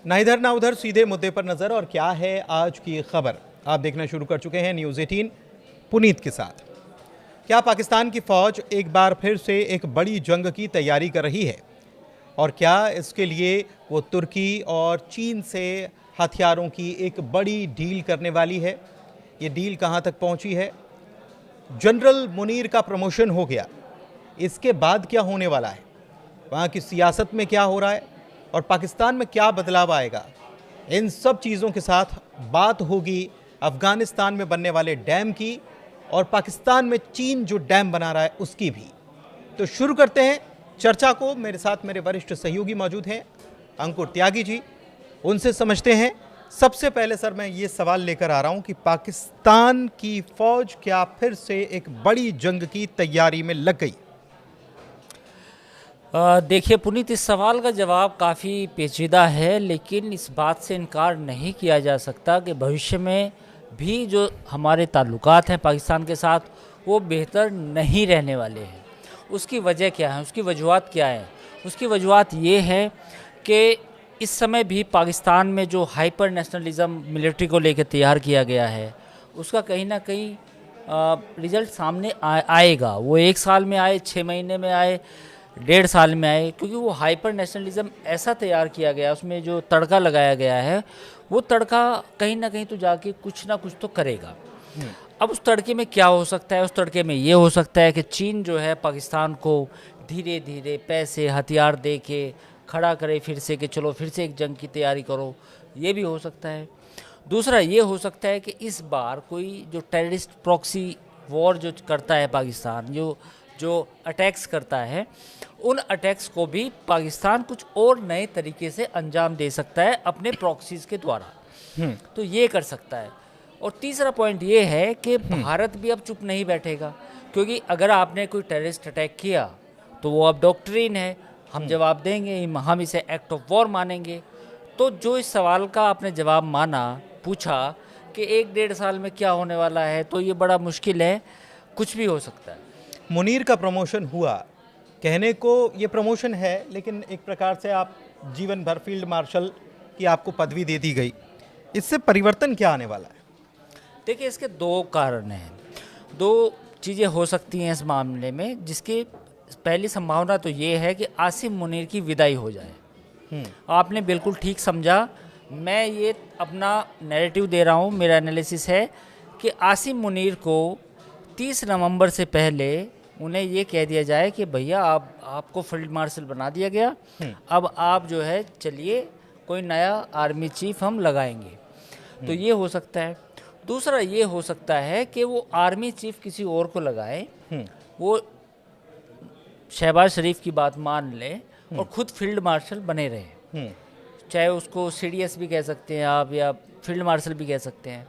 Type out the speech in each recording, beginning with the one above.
ना इधर ना उधर, सीधे मुद्दे पर नजर। और क्या है आज की खबर, आप देखना शुरू कर चुके हैं न्यूज़ 18 पुनीत के साथ। क्या पाकिस्तान की फौज एक बार फिर से एक बड़ी जंग की तैयारी कर रही है? और क्या इसके लिए वो तुर्की और चीन से हथियारों की एक बड़ी डील करने वाली है? ये डील कहां तक पहुंची है? जनरल मुनीर का प्रमोशन हो गया, इसके बाद क्या होने वाला है? वहाँ की सियासत में क्या हो रहा है और पाकिस्तान में क्या बदलाव आएगा? इन सब चीज़ों के साथ बात होगी अफगानिस्तान में बनने वाले डैम की और पाकिस्तान में चीन जो डैम बना रहा है उसकी भी। तो शुरू करते हैं चर्चा को। मेरे साथ मेरे वरिष्ठ सहयोगी मौजूद हैं, अंकुर त्यागी जी, उनसे समझते हैं। सबसे पहले सर मैं ये सवाल लेकर आ रहा हूं कि पाकिस्तान की फौज क्या फिर से एक बड़ी जंग की तैयारी में लग गई? देखिए पुनीत, इस सवाल का जवाब काफ़ी पेचीदा है, लेकिन इस बात से इनकार नहीं किया जा सकता कि भविष्य में भी जो हमारे ताल्लुकात हैं पाकिस्तान के साथ वो बेहतर नहीं रहने वाले हैं। उसकी वजह क्या है, उसकी वजूहत क्या है? उसकी वजूहत ये है कि इस समय भी पाकिस्तान में जो हाइपर नेशनलिज़म मिलिट्री को लेकर तैयार किया गया है उसका कहीं ना कहीं रिज़ल्ट सामने आएगा। वो 1 साल में आए, 6 महीने में आए, 1.5 साल में आए, क्योंकि वो हाइपर नेशनलिज्म ऐसा तैयार किया गया, उसमें जो तड़का लगाया गया है वो तड़का कहीं ना कहीं तो जाके कुछ ना कुछ तो करेगा। अब उस तड़के में क्या हो सकता है? उस तड़के में ये हो सकता है कि चीन जो है पाकिस्तान को धीरे धीरे पैसे हथियार दे के खड़ा करे फिर से, कि चलो फिर से एक जंग की तैयारी करो। ये भी हो सकता है। दूसरा ये हो सकता है कि इस बार कोई जो टेररिस्ट प्रॉक्सी वॉर जो करता है पाकिस्तान, जो अटैक्स करता है, उन अटैक्स को भी पाकिस्तान कुछ और नए तरीके से अंजाम दे सकता है अपने प्रॉक्सीज के द्वारा। तो ये कर सकता है। और तीसरा पॉइंट ये है कि भारत भी अब चुप नहीं बैठेगा, क्योंकि अगर आपने कोई टेररिस्ट अटैक किया तो वो अब डॉक्ट्रिन है, हम जवाब देंगे, हम इसे एक्ट ऑफ वॉर मानेंगे। तो जो इस सवाल का आपने जवाब पूछा कि 1-1.5 साल में क्या होने वाला है, तो ये बड़ा मुश्किल है, कुछ भी हो सकता है। मुनीर का प्रमोशन हुआ, कहने को ये प्रमोशन है, लेकिन एक प्रकार से आप जीवन भर फील्ड मार्शल की आपको पदवी दे दी गई। इससे परिवर्तन क्या आने वाला है? देखिए, इसके 2 कारण हैं, 2 चीज़ें हो सकती हैं इस मामले में। जिसकी पहली संभावना तो ये है कि आसिम मुनीर की विदाई हो जाए। आपने बिल्कुल ठीक समझा। मैं ये अपना नैरेटिव दे रहा हूँ, मेरा एनालिसिस है कि आसिम मुनीर को 30 नवंबर से पहले उन्हें ये कह दिया जाए कि भैया आपको फील्ड मार्शल बना दिया गया, अब आप जो है चलिए कोई नया आर्मी चीफ हम लगाएंगे। तो ये हो सकता है। दूसरा ये हो सकता है कि वो आर्मी चीफ किसी और को लगाए, वो शहबाज शरीफ की बात मान ले और खुद फील्ड मार्शल बने रहे। चाहे उसको सीडीएस भी कह सकते हैं आप, या फील्ड मार्शल भी कह सकते हैं।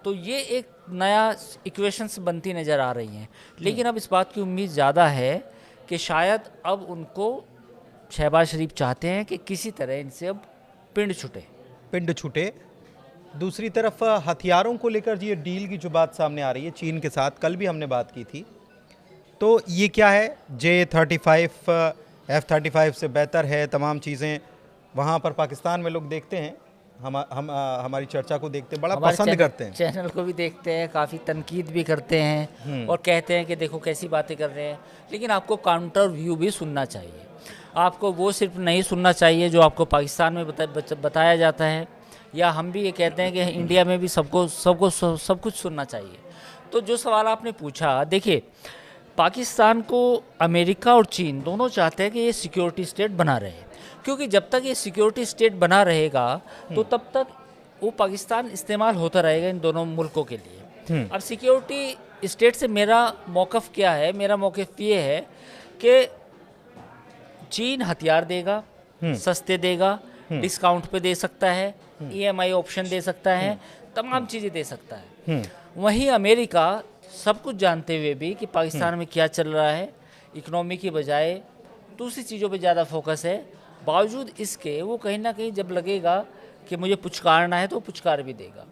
तो ये एक नया इक्वेशंस बनती नज़र आ रही हैं। लेकिन अब इस बात की उम्मीद ज़्यादा है कि शायद अब उनको शहबाज शरीफ चाहते हैं कि किसी तरह इनसे अब पिंड छूटे। दूसरी तरफ हथियारों को लेकर ये डील की जो बात सामने आ रही है चीन के साथ, कल भी हमने बात की थी, तो ये क्या है? J-35 F-35 से बेहतर है तमाम चीज़ें। वहाँ पर पाकिस्तान में लोग देखते हैं, हम हमारी चर्चा को देखते हैं, बड़ा पसंद करते हैं, चैनल को भी देखते हैं, काफ़ी तनकीद भी करते हैं और कहते हैं कि देखो कैसी बातें कर रहे हैं। लेकिन आपको काउंटर व्यू भी सुनना चाहिए। आपको वो सिर्फ नहीं सुनना चाहिए जो आपको पाकिस्तान में बताया जाता है, या हम भी ये कहते हैं कि इंडिया में भी सब कुछ सुनना चाहिए। तो जो सवाल आपने पूछा, देखिए पाकिस्तान को अमेरिका और चीन दोनों चाहते हैं कि ये सिक्योरिटी स्टेट बना रहे, क्योंकि जब तक ये सिक्योरिटी स्टेट बना रहेगा तो तब तक वो पाकिस्तान इस्तेमाल होता रहेगा इन दोनों मुल्कों के लिए। अब सिक्योरिटी स्टेट से मेरा मौक़िफ़ क्या है? मेरा मौक़िफ़ ये है कि चीन हथियार देगा, सस्ते देगा, डिस्काउंट पे दे सकता है, EMI ऑप्शन दे सकता है, तमाम चीज़ें दे सकता है। वहीं अमेरिका सब कुछ जानते हुए भी कि पाकिस्तान में क्या चल रहा है, इकोनॉमी की बजाय दूसरी चीज़ों पे ज़्यादा फोकस है, बावजूद इसके वो कहीं ना कहीं जब लगेगा कि मुझे पुचकारना है तो पुचकार भी देगा।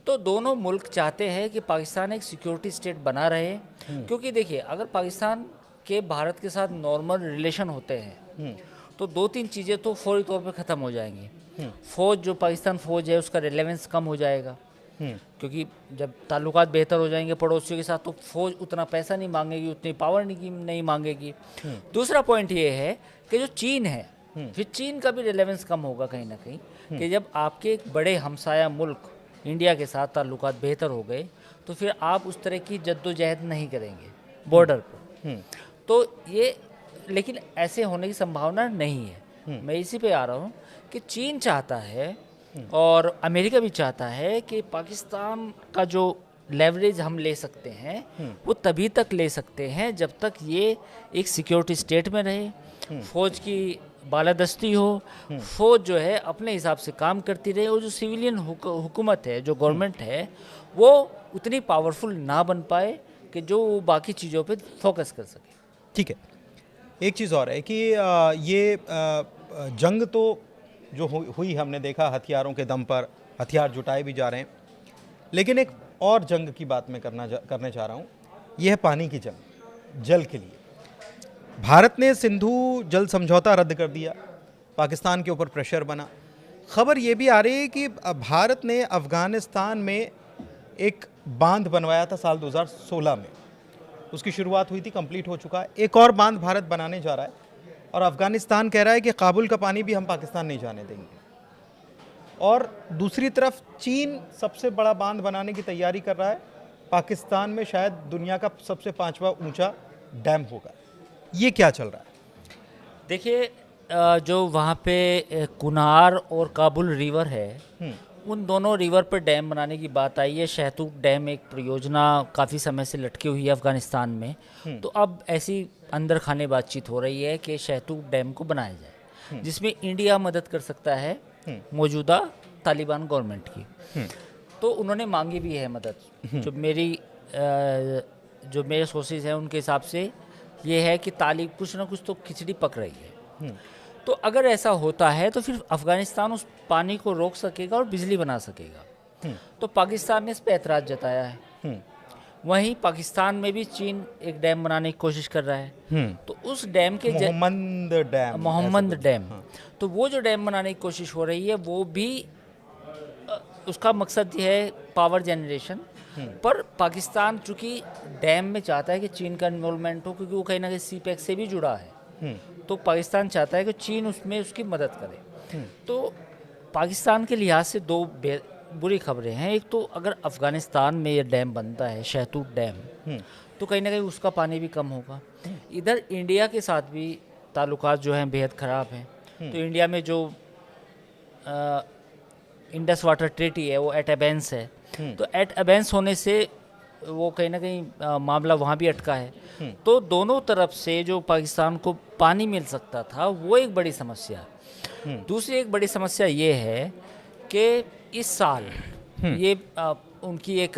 तो दोनों मुल्क चाहते हैं कि पाकिस्तान एक सिक्योरिटी स्टेट बना रहे, क्योंकि देखिए अगर पाकिस्तान के भारत के साथ नॉर्मल रिलेशन होते हैं तो 2-3 चीज़ें तो फौरी तौर पे ख़त्म हो जाएंगी। फ़ौज जो पाकिस्तान फ़ौज है उसका रिलेवेंस कम हो जाएगा, क्योंकि जब ताल्लुकात बेहतर हो जाएंगे पड़ोसियों के साथ तो फ़ौज उतना पैसा नहीं मांगेगी, उतनी पावर नहीं मांगेगी। दूसरा पॉइंट ये है कि जो चीन है, फिर चीन का भी रिलेवेंस कम होगा कहीं ना कहीं, कि जब आपके एक बड़े हमसाया मुल्क इंडिया के साथ ताल्लुकात बेहतर हो गए तो फिर आप उस तरह की जद्दोजहद नहीं करेंगे बॉर्डर पर। तो ये, लेकिन ऐसे होने की संभावना नहीं है। मैं इसी पे आ रहा हूँ कि चीन चाहता है और अमेरिका भी चाहता है कि पाकिस्तान का जो लेवरेज हम ले सकते हैं वो तभी तक ले सकते हैं जब तक ये एक सिक्योरिटी स्टेट में रहे, फौज की बालादस्ती हो, फौज जो है अपने हिसाब से काम करती रहे, और जो सिविलियन हुकूमत है, जो गवर्नमेंट है, वो उतनी पावरफुल ना बन पाए कि जो बाकी चीज़ों पे फोकस कर सके। ठीक है, एक चीज़ और है कि ये जंग तो जो हुई हमने देखा हथियारों के दम पर, हथियार जुटाए भी जा रहे हैं, लेकिन एक और जंग की बात मैं करने चाह रहा हूँ। यह है पानी की जंग, जल के लिए। भारत ने सिंधु जल समझौता रद्द कर दिया, पाकिस्तान के ऊपर प्रेशर बना। खबर ये भी आ रही है कि भारत ने अफ़गानिस्तान में एक बांध बनवाया था साल 2016 में, उसकी शुरुआत हुई थी, कंप्लीट हो चुका है। एक और बांध भारत बनाने जा रहा है और अफ़गानिस्तान कह रहा है कि काबुल का पानी भी हम पाकिस्तान नहीं जाने देंगे। और दूसरी तरफ चीन सबसे बड़ा बांध बनाने की तैयारी कर रहा है, पाकिस्तान में शायद दुनिया का सबसे 5वां ऊंचा डैम होगा। ये क्या चल रहा है? देखिए, जो वहाँ पे कुनार और काबुल रिवर है, उन दोनों रिवर पर डैम बनाने की बात आई है। शहतूत डैम एक परियोजना काफ़ी समय से लटकी हुई है अफ़गानिस्तान में, तो अब ऐसी अंदर खाने बातचीत हो रही है कि शहतूत डैम को बनाया जाए, जिसमें इंडिया मदद कर सकता है मौजूदा तालिबान गवर्नमेंट की। तो उन्होंने मांगी भी है मदद। जो मेरे सोर्सेज हैं उनके हिसाब से ये है कि तालिब कुछ ना कुछ तो खिचड़ी पक रही है। तो अगर ऐसा होता है तो फिर अफ़गानिस्तान उस पानी को रोक सकेगा और बिजली बना सकेगा। तो पाकिस्तान ने इस पर ऐतराज़ जताया है। वहीं पाकिस्तान में भी चीन एक डैम बनाने की कोशिश कर रहा है। तो उस डैम के मोहम्मद डैम, तो वो जो डैम बनाने की कोशिश हो रही है वो भी उसका मकसद ये है पावर जनरेशन। पर पाकिस्तान चूँकि डैम में चाहता है कि चीन का इन्वॉल्वमेंट हो, क्योंकि वो कहीं ना कहीं सीपैक से भी जुड़ा है, तो पाकिस्तान चाहता है कि चीन उसमें उसकी मदद करे। तो पाकिस्तान के लिहाज से दो बुरी खबरें हैं। एक तो अगर अफ़गानिस्तान में ये डैम बनता है, शहतूत डैम, तो कहीं ना कहीं उसका पानी भी कम होगा। इधर इंडिया के साथ भी ताल्लुकात जो हैं बेहद ख़राब हैं। तो इंडिया में जो इंडस वाटर ट्रीटी है वो एट एबेंस है, तो एट एबेंस होने से वो कहीं ना कहीं मामला वहाँ भी अटका है। तो दोनों तरफ से जो पाकिस्तान को पानी मिल सकता था वो एक बड़ी समस्या है। दूसरी एक बड़ी समस्या ये है कि इस साल ये उनकी एक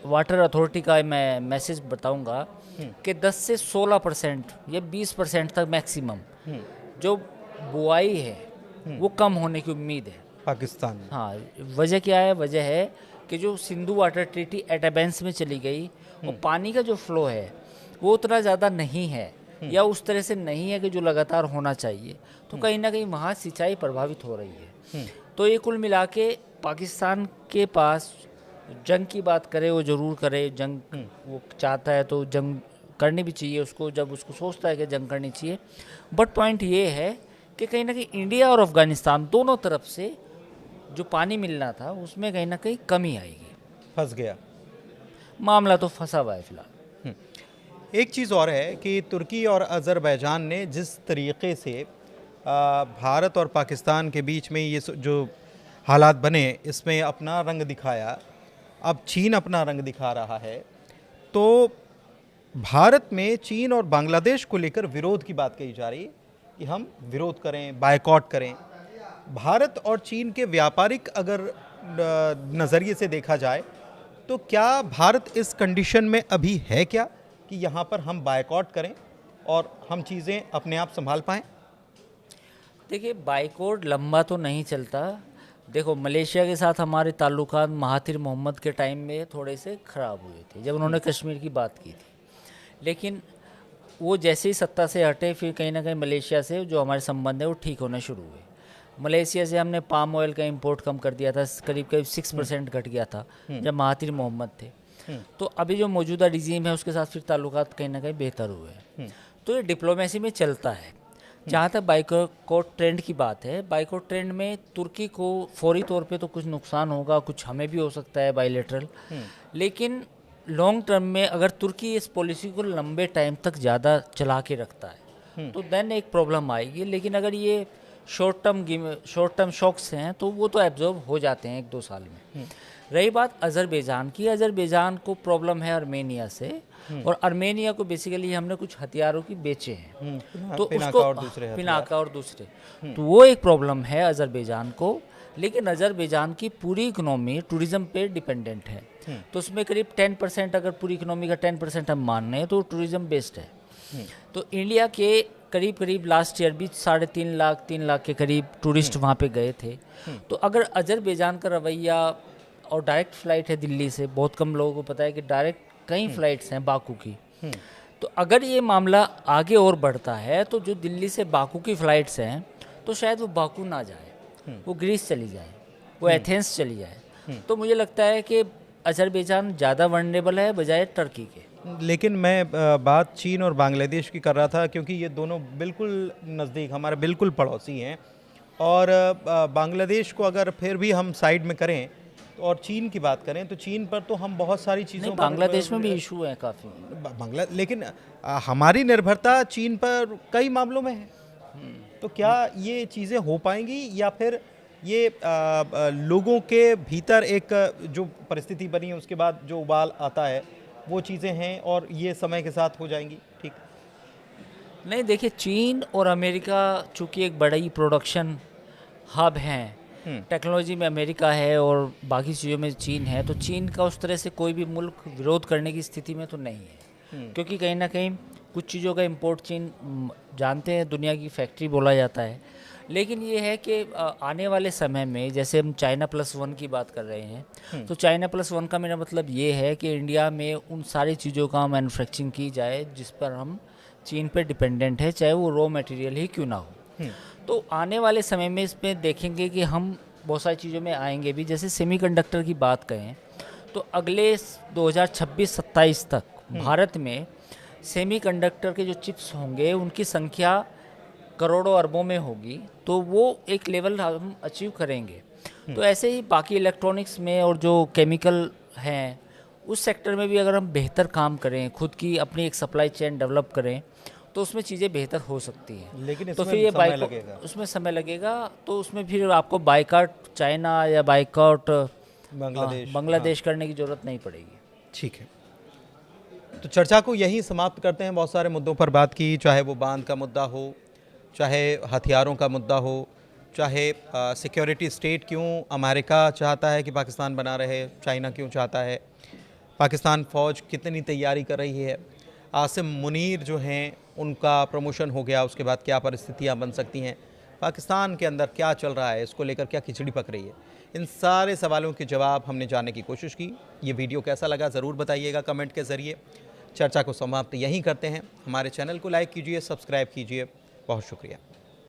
वाटर अथॉरिटी का मैं मैसेज बताऊंगा कि 10 से 16% या 20% तक मैक्सिमम जो बुआई है वो कम होने की उम्मीद है पाकिस्तान में। हाँ, वजह क्या है? वजह है कि जो सिंधु वाटर ट्रीटी एट एबेंस में चली गई और पानी का जो फ्लो है वो उतना ज़्यादा नहीं है या उस तरह से नहीं है कि जो लगातार होना चाहिए, तो कहीं ना कहीं वहाँ सिंचाई प्रभावित हो रही है। तो ये कुल मिला के पाकिस्तान के पास जंग की बात करे वो ज़रूर करे, जंग वो चाहता है तो जंग करनी भी चाहिए उसको, जब उसको सोचता है कि जंग करनी चाहिए। बट पॉइंट ये है कि कहीं ना कहीं इंडिया और अफ़गानिस्तान दोनों तरफ से जो पानी मिलना था उसमें कहीं ना कहीं कमी आएगी। फंस गया मामला, तो फंसा हुआ है फिलहाल। एक चीज़ और है कि तुर्की और अज़रबैजान ने जिस तरीके से भारत और पाकिस्तान के बीच में ये जो हालात बने इसमें अपना रंग दिखाया, अब चीन अपना रंग दिखा रहा है। तो भारत में चीन और बांग्लादेश को लेकर विरोध की बात कही जा रही है कि हम विरोध करें, बायकॉट करें। भारत और चीन के व्यापारिक अगर नज़रिए से देखा जाए तो क्या भारत इस कंडीशन में अभी है क्या कि यहाँ पर हम बायकॉट करें और हम चीज़ें अपने आप संभाल पाएँ? देखिए, बायकॉट लंबा तो नहीं चलता। देखो, मलेशिया के साथ हमारे ताल्लुकात महातिर मोहम्मद के टाइम में थोड़े से ख़राब हुए थे जब उन्होंने कश्मीर की बात की थी, लेकिन वो जैसे ही सत्ता से हटे फिर कहीं ना कहीं मलेशिया से जो हमारे संबंध है वो ठीक होने शुरू हुए। मलेशिया से हमने पाम ऑयल का इंपोर्ट कम कर दिया था, करीब करीब 6% घट गया था जब महातिर मोहम्मद थे। तो अभी जो मौजूदा रिजीम है उसके साथ फिर ताल्लुकात कहीं ना कहीं बेहतर हुए हैं। तो ये डिप्लोमेसी में चलता है। जहाँ तक बाइकआउट ट्रेंड की बात है, बाइकआउट ट्रेंड में तुर्की को फौरी तौर पे तो कुछ नुकसान होगा, कुछ हमें भी हो सकता है बायलैटरल, लेकिन लॉन्ग टर्म में अगर तुर्की इस पॉलिसी को लंबे टाइम तक ज़्यादा चला के रखता है तो देन एक प्रॉब्लम आएगी। लेकिन अगर ये शॉर्ट टर्म शॉक्स हैं तो वो तो एब्जॉर्ब हो जाते हैं 1-2 साल में। रही बात अज़रबैजान की, अज़रबैजान को प्रॉब्लम है आर्मेनिया से, और आर्मेनिया को बेसिकली हमने कुछ हथियारों की बेचे हैं, तो उसको पिनाका और दूसरे, तो वो एक प्रॉब्लम है अज़रबैजान को। लेकिन अज़रबैजान की पूरी इकोनॉमी टूरिज़्म पे डिपेंडेंट है, तो उसमें करीब 10%, अगर पूरी इकोनॉमी का 10% हम मान रहे हैं तो टूरिज़्म बेस्ड है। तो इंडिया के करीब करीब लास्ट ईयर भी 3.5 लाख के करीब टूरिस्ट वहाँ पे गए थे। तो अगर अज़रबैजान का रवैया, और डायरेक्ट फ़्लाइट है दिल्ली से, बहुत कम लोगों को पता है कि डायरेक्ट कई फ़्लाइट्स हैं बाकू की, तो अगर ये मामला आगे और बढ़ता है तो जो दिल्ली से बाकू की फ़्लाइट्स हैं तो शायद वो बाकू ना जाए, वो ग्रीस चली जाए, वो एथेंस चली जाए। तो मुझे लगता है कि अज़रबैजान ज़्यादा वनरेबल है बजाय टर्की के। लेकिन मैं बात चीन और बांग्लादेश की कर रहा था, क्योंकि ये दोनों बिल्कुल नज़दीक, हमारे बिल्कुल पड़ोसी हैं। और बांग्लादेश को अगर फिर भी हम साइड में करें और चीन की बात करें तो चीन पर तो हम बहुत सारी चीज़ों, बांग्लादेश में भी इशू है काफ़ी, लेकिन हमारी निर्भरता चीन पर कई मामलों में है। तो क्या ये चीज़ें हो पाएंगी, या फिर ये लोगों के भीतर एक जो परिस्थिति बनी है उसके बाद जो उबाल आता है वो चीज़ें हैं और ये समय के साथ हो जाएंगी? ठीक नहीं, देखिए चीन और अमेरिका चूँकि एक बड़ा ही प्रोडक्शन हब हैं, टेक्नोलॉजी में अमेरिका है और बाकी चीज़ों में चीन है, तो चीन का उस तरह से कोई भी मुल्क विरोध करने की स्थिति में तो नहीं है, क्योंकि कहीं ना कहीं कुछ चीज़ों का इंपोर्ट चीन, जानते हैं, दुनिया की फैक्ट्री बोला जाता है। लेकिन ये है कि आने वाले समय में, जैसे हम चाइना +1 की बात कर रहे हैं, तो चाइना +1 का मेरा मतलब ये है कि इंडिया में उन सारी चीज़ों का मैन्युफैक्चरिंग की जाए जिस पर हम चीन पे डिपेंडेंट है, चाहे वो रॉ मटेरियल ही क्यों ना हो। तो आने वाले समय में इसमें देखेंगे कि हम बहुत सारी चीज़ों में आएंगे भी। जैसे सेमीकंडक्टर की बात करें तो अगले 2026-27 तक भारत में सेमीकंडक्टर के जो चिप्स होंगे उनकी संख्या करोड़ों अरबों में होगी, तो वो एक लेवल हम अचीव करेंगे। तो ऐसे ही बाकी इलेक्ट्रॉनिक्स में और जो केमिकल हैं उस सेक्टर में भी अगर हम बेहतर काम करें, खुद की अपनी एक सप्लाई चेन डेवलप करें, तो उसमें चीज़ें बेहतर हो सकती हैं। लेकिन तो फिर ये उसमें समय लगेगा, तो उसमें फिर आपको बाइकआउट चाइना या बाइकआउट बांग्लादेश करने की ज़रूरत नहीं पड़ेगी। ठीक है, तो चर्चा को यहीं समाप्त करते हैं। बहुत सारे मुद्दों पर बात की, चाहे वो बांध का मुद्दा हो, चाहे हथियारों का मुद्दा हो, चाहे सिक्योरिटी स्टेट क्यों अमेरिका चाहता है कि पाकिस्तान बना रहे, चाइना क्यों चाहता है, पाकिस्तान फ़ौज कितनी तैयारी कर रही है, आसिम मुनीर जो हैं उनका प्रमोशन हो गया, उसके बाद क्या परिस्थितियां बन सकती हैं, पाकिस्तान के अंदर क्या चल रहा है, इसको लेकर क्या खिचड़ी पक रही है, इन सारे सवालों के जवाब हमने जानने की कोशिश की। ये वीडियो कैसा लगा ज़रूर बताइएगा कमेंट के ज़रिए। चर्चा को समाप्त यहीं करते हैं। हमारे चैनल को लाइक कीजिए, सब्सक्राइब कीजिए। बहुत शुक्रिया।